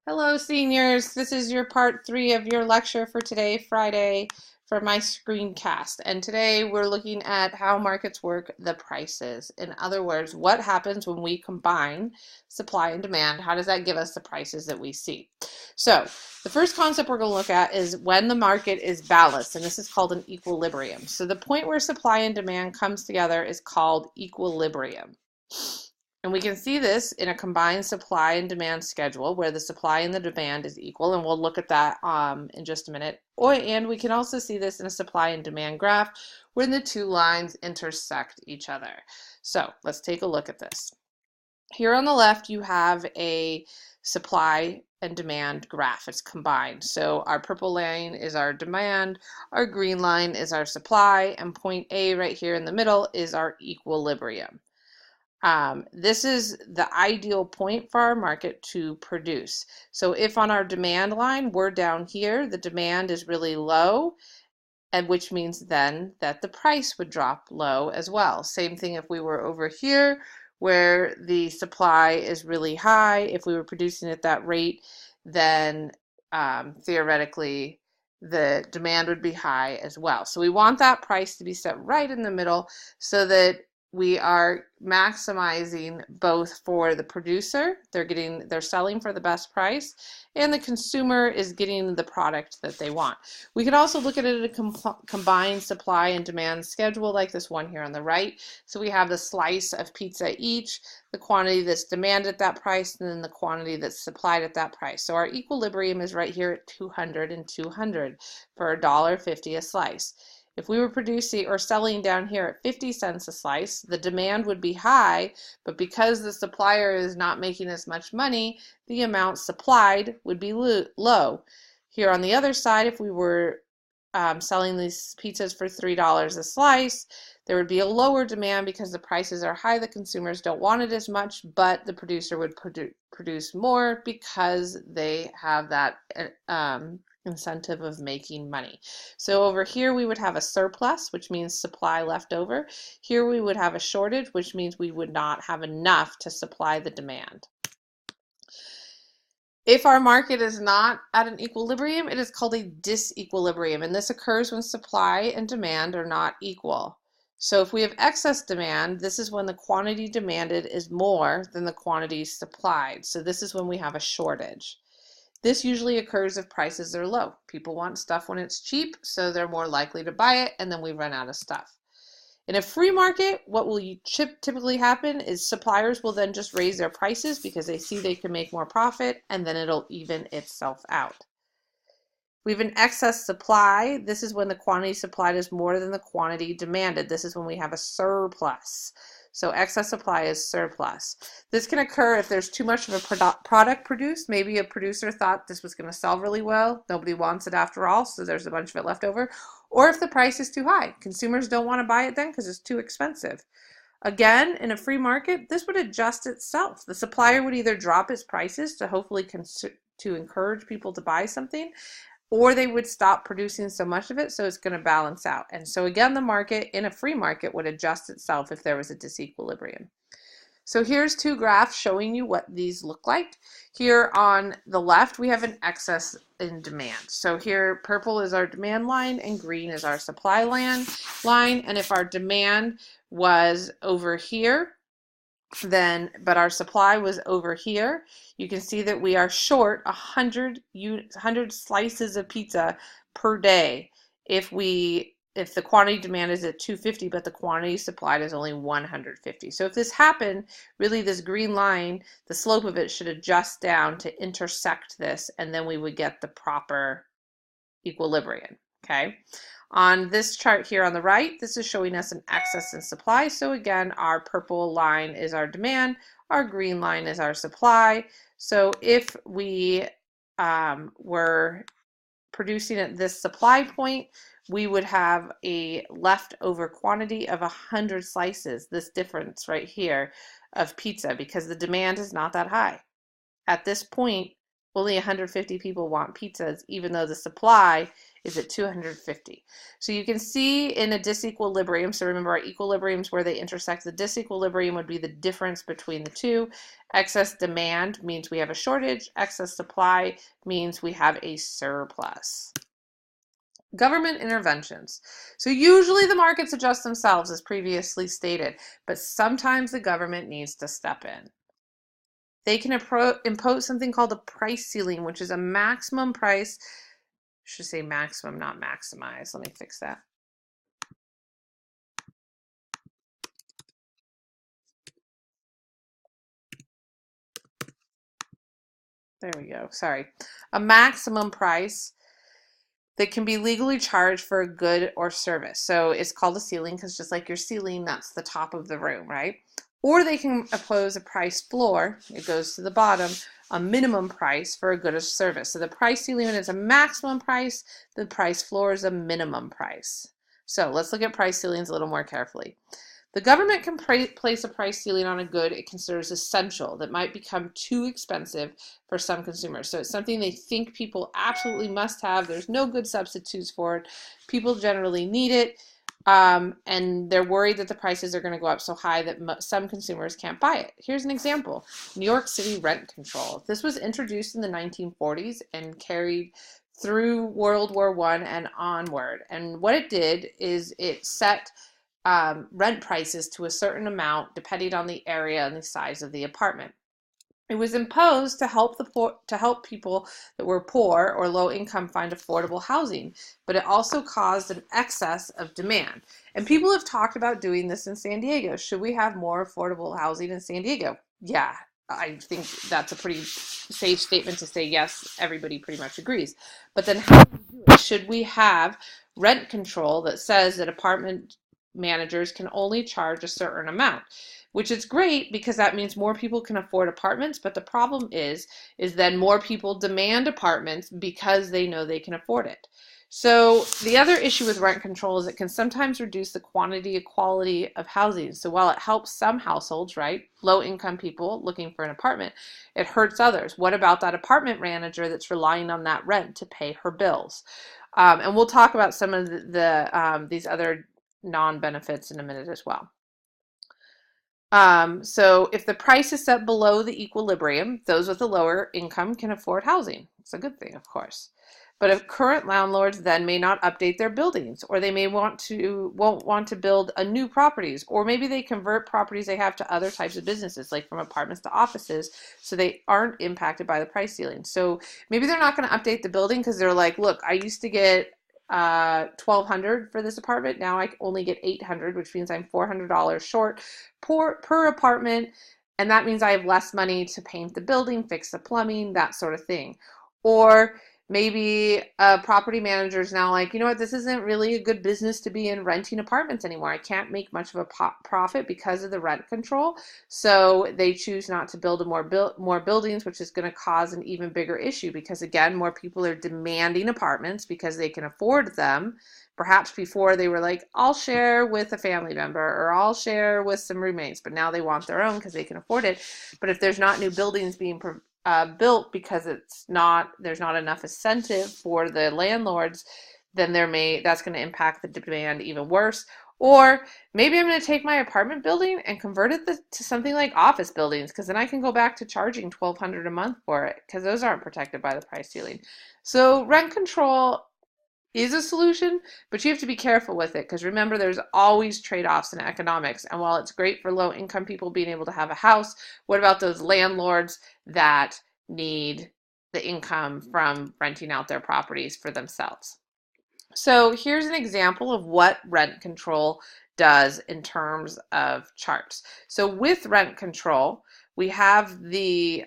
Hello, seniors. This is your part three of your lecture for today, Friday, for my screencast. And today we're looking at how markets work, the prices. In other words, what happens when we combine supply and demand? How does that give us the prices that we see? So the first concept we're going to look at is when the market is balanced, and this is called an equilibrium. So the point where supply and demand comes together is called equilibrium. And we can see this in a combined supply and demand schedule where the supply and the demand is equal, and we'll look at that in just a minute. And we can also see this in a supply and demand graph when the two lines intersect each other. So let's take a look at this. Here on the left you have a supply and demand graph. It's combined. So our purple line is our demand, our green line is our supply, and point A right here in the middle is our equilibrium. This is the ideal point for our market to produce. So if on our demand line we're down here, the demand is really low, and which means then that the price would drop low as well. Same thing if we were over here where the supply is really high. If we were producing at that rate, then theoretically the demand would be high as well. So we want that price to be set right in the middle so that we are maximizing both for the producer, they're selling for the best price, and the consumer is getting the product that they want. We can also look at it at a combined supply and demand schedule like this one here on the right. So we have the slice of pizza each, the quantity that's demanded at that price, and then the quantity that's supplied at that price. So our equilibrium is right here at 200 and 200 for $1.50 a slice. If we were producing or selling down here at 50 cents a slice, the demand would be high, but because the supplier is not making as much money, the amount supplied would be low. Here on the other side, if we were selling these pizzas for $3 a slice, there would be a lower demand because the prices are high, the consumers don't want it as much, but the producer would produce more because they have that incentive of making money. So over here we would have a surplus, which means supply left over. Here we would have a shortage, which means we would not have enough to supply the demand. If our market is not at an equilibrium, it is called a disequilibrium, and this occurs when supply and demand are not equal. So if we have excess demand, this is when the quantity demanded is more than the quantity supplied. So this is when we have a shortage. This usually occurs if prices are low. People want stuff when it's cheap, so they're more likely to buy it, and then we run out of stuff. In a free market, what will typically happen is suppliers will then just raise their prices because they see they can make more profit, and then it'll even itself out. We have an excess supply. This is when the quantity supplied is more than the quantity demanded. This is when we have a surplus. So excess supply is surplus. This can occur if there's too much of a product produced. Maybe a producer thought this was going to sell really well. Nobody wants it after all, so there's a bunch of it left over. Or if the price is too high. Consumers don't want to buy it then because it's too expensive. Again, in a free market, this would adjust itself. The supplier would either drop its prices to hopefully to encourage people to buy something, or they would stop producing so much of it, so it's going to balance out. And so again, the market in a free market would adjust itself if there was a disequilibrium. So here's two graphs showing you what these look like. Here on the left, we have an excess in demand. So here, purple is our demand line and green is our supply line. And if our demand was over here, but our supply was over here, you can see that we are short 100 slices of pizza per day if the quantity demand is at 250 but the quantity supplied is only 150. So if this happened, really this green line, the slope of it should adjust down to intersect this, and then we would get the proper equilibrium. Okay. On this chart here on the right, this is showing us an excess in supply. So again, our purple line is our demand, our green line is our supply. So if we were producing at this supply point, we would have a leftover quantity of 100 slices, this difference right here of pizza, because the demand is not that high. At this point, only 150 people want pizzas, even though the supply is at 250. So you can see in a disequilibrium, so remember our equilibriums where they intersect, the disequilibrium would be the difference between the two. Excess demand means we have a shortage, excess supply means we have a surplus. Government interventions. So usually the markets adjust themselves as previously stated, but sometimes the government needs to step in. They can impose something called a price ceiling, which is a maximum price. I should say maximum, not maximize. Let me fix that. There we go. Sorry. A maximum price that can be legally charged for a good or service. So it's called a ceiling because just like your ceiling, that's the top of the room, right? Or they can impose a price floor. It goes to the bottom, a minimum price for a good or service. So the price ceiling is a maximum price. The price floor is a minimum price. So let's look at price ceilings a little more carefully. The government can place a price ceiling on a good it considers essential that might become too expensive for some consumers. So it's something they think people absolutely must have. There's no good substitutes for it. People generally need it, and they're worried that the prices are going to go up so high that some consumers can't buy it. Here's an example. New York City rent control. This was introduced in the 1940s and carried through World War I and onward. And what it did is it set rent prices to a certain amount depending on the area and the size of the apartment. It was imposed to help people that were poor or low income find affordable housing, but it also caused an excess of demand. And people have talked about doing this in San Diego. Should we have more affordable housing in San Diego? Yeah, I think that's a pretty safe statement to say yes, everybody pretty much agrees. But then how do we do it? Should we have rent control that says that apartment managers can only charge a certain amount, which is great because that means more people can afford apartments, but the problem is then more people demand apartments because they know they can afford it. So the other issue with rent control is it can sometimes reduce the quantity and quality of housing. So while it helps some households, right, low income people looking for an apartment, it hurts others. What about that apartment manager that's relying on that rent to pay her bills? And we'll talk about some of these other non-benefits in a minute as well. So if the price is set below the equilibrium, those with a lower income can afford housing. It's a good thing, of course. But if current landlords then may not update their buildings, or they may won't want to build a new properties, or maybe they convert properties they have to other types of businesses, like from apartments to offices, so they aren't impacted by the price ceiling. So maybe they're not going to update the building because they're like, look, I used to get $1,200 for this apartment. Now I only get $800, which means I'm $400 short per apartment, and that means I have less money to paint the building, fix the plumbing, that sort of thing. Or maybe a property manager is now like, you know what, this isn't really a good business to be in renting apartments anymore. I can't make much of a profit because of the rent control. So they choose not to build more buildings, which is going to cause an even bigger issue because, again, more people are demanding apartments because they can afford them. Perhaps before they were like, I'll share with a family member or I'll share with some roommates, but now they want their own because they can afford it. But if there's not new buildings being built because there's not enough incentive for the landlords, then that's going to impact the demand even worse. Or maybe I'm going to take my apartment building and convert it to something like office buildings, because then I can go back to charging $1,200 a month for it, because those aren't protected by the price ceiling. So rent control is a solution, but you have to be careful with it, because remember, there's always trade-offs in economics. And while it's great for low-income people being able to have a house, what about those landlords that need the income from renting out their properties for themselves? So here's an example of what rent control does in terms of charts. So with rent control, we have the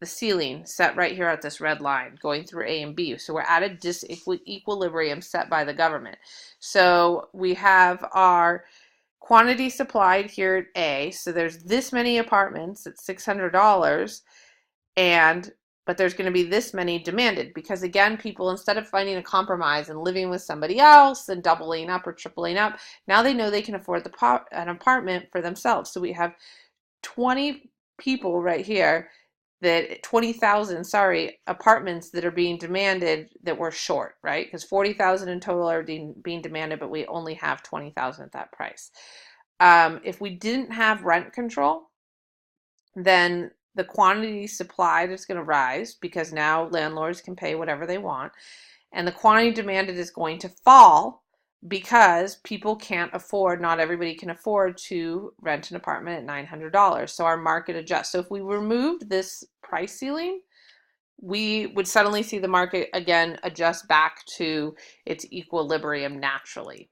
ceiling set right here at this red line going through A and B. So we're at a disequilibrium set by the government. So we have our quantity supplied here at A. So there's this many apartments at $600, but there's going to be this many demanded because, again, people, instead of finding a compromise and living with somebody else and doubling up or tripling up, now they know they can afford an apartment for themselves. So we have 20 people right here that 20,000, apartments that are being demanded that we're short, right? Because 40,000 in total are being demanded, but we only have 20,000 at that price. If we didn't have rent control, then the quantity supplied is going to rise because now landlords can pay whatever they want, and the quantity demanded is going to fall because people can't afford, not everybody can afford to rent an apartment at $900. So our market adjusts. So if we removed this price ceiling, we would suddenly see the market again adjust back to its equilibrium naturally.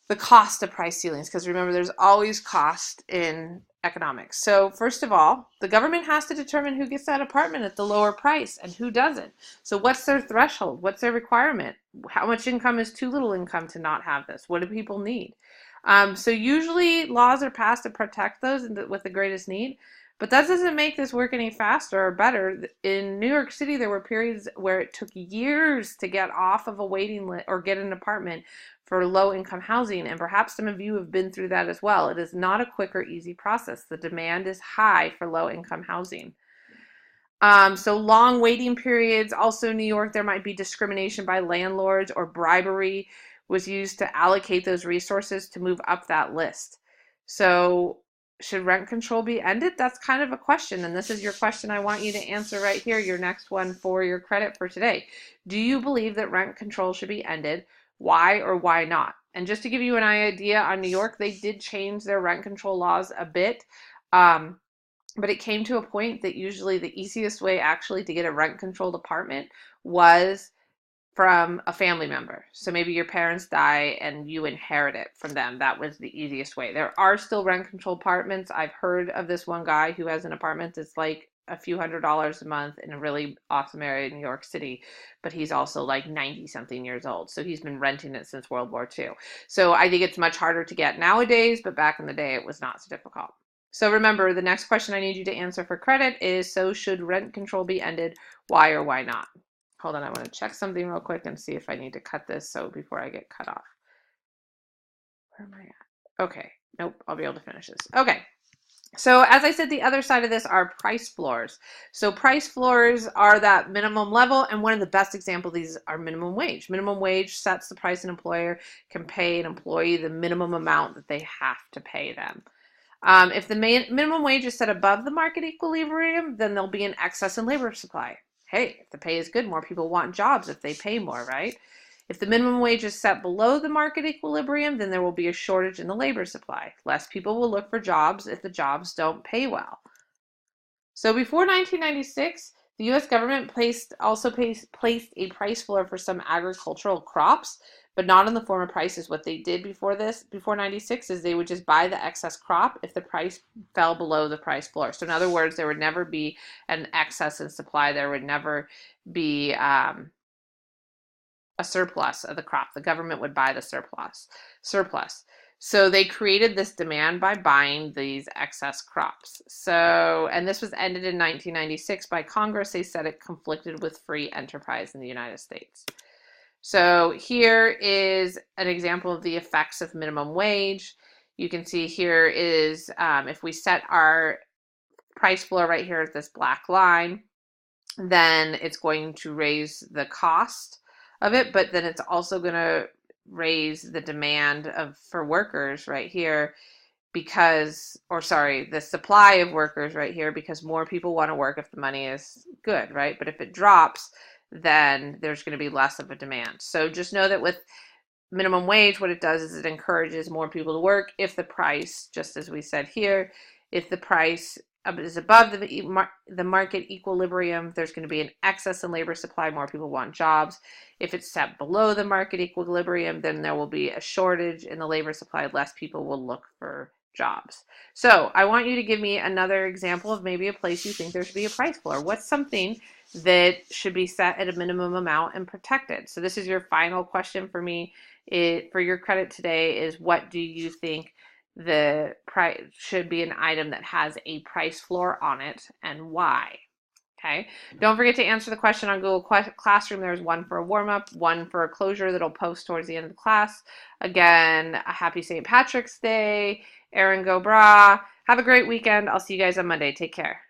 The cost of price ceilings, because remember, there's always cost in economics. So first of all, the government has to determine who gets that apartment at the lower price and who doesn't. So what's their threshold? What's their requirement? How much income is too little income to not have this? What do people need? So usually laws are passed to protect those with the greatest need, but that doesn't make this work any faster or better. In New York City, there were periods where it took years to get off of a waiting list or get an apartment for low-income housing, and perhaps some of you have been through that as well. It is not a quick or easy process. The demand is high for low-income housing. So long waiting periods. Also, New York, there might be discrimination by landlords, or bribery was used to allocate those resources to move up that list. So should rent control be ended? That's kind of a question, and this is your question I want you to answer right here, your next one for your credit for today. Do you believe that rent control should be ended? Why or why not? And just to give you an idea on New York, they did change their rent control laws a bit. But it came to a point that usually the easiest way actually to get a rent controlled apartment was from a family member. So maybe your parents die and you inherit it from them. That was the easiest way. There are still rent controlled apartments. I've heard of this one guy who has an apartment that's like a few $100s a month in a really awesome area in New York City, but he's also like 90 something years old. So he's been renting it since World War II. So I think it's much harder to get nowadays, but back in the day it was not so difficult. So remember, the next question I need you to answer for credit is, so should rent control be ended? Why or why not? Hold on, I want to check something real quick and see if I need to cut this so before I get cut off. Where am I at? Okay, nope, I'll be able to finish this. Okay. So as I said, the other side of this are price floors. So price floors are that minimum level, and one of the best examples of these are minimum wage. Minimum wage sets the price an employer can pay an employee the minimum amount that they have to pay them. If the minimum wage is set above the market equilibrium, then there'll be an excess in labor supply. Hey, if the pay is good, more people want jobs if they pay more, right? If the minimum wage is set below the market equilibrium, then there will be a shortage in the labor supply. Less people will look for jobs if the jobs don't pay well. So before 1996, the U.S. government placed a price floor for some agricultural crops, but not in the form of prices. What they did before 96, is they would just buy the excess crop if the price fell below the price floor. So in other words, there would never be an excess in supply. There would never be a surplus of the crop. The government would buy the surplus. So they created this demand by buying these excess crops. So, and this was ended in 1996 by Congress. They said it conflicted with free enterprise in the United States. So here is an example of the effects of minimum wage. You can see here is if we set our price floor right here at this black line, then it's going to raise the cost of it, but then it's also going to raise the demand for workers right here because, the supply of workers right here, because more people want to work if the money is good, right? But if it drops, then there's going to be less of a demand. So just know that with minimum wage, what it does is it encourages more people to work if the price, just as we said here, if the price is above the market equilibrium, there's going to be an excess in labor supply, more people want jobs. If it's set below the market equilibrium, then there will be a shortage in the labor supply, less people will look for jobs. So I want you to give me another example of maybe a place you think there should be a price floor. What's something that should be set at a minimum amount and protected? So this is your final question for me for your credit today, is what do you think the price should be an item that has a price floor on it, and why? Okay. Don't forget to answer the question on Google Classroom. There's one for a warm-up, one for a closure that'll post towards the end of the class. Again, a happy St. Patrick's Day. Erin Go Bragh. Have a great weekend. I'll see you guys on Monday. Take care.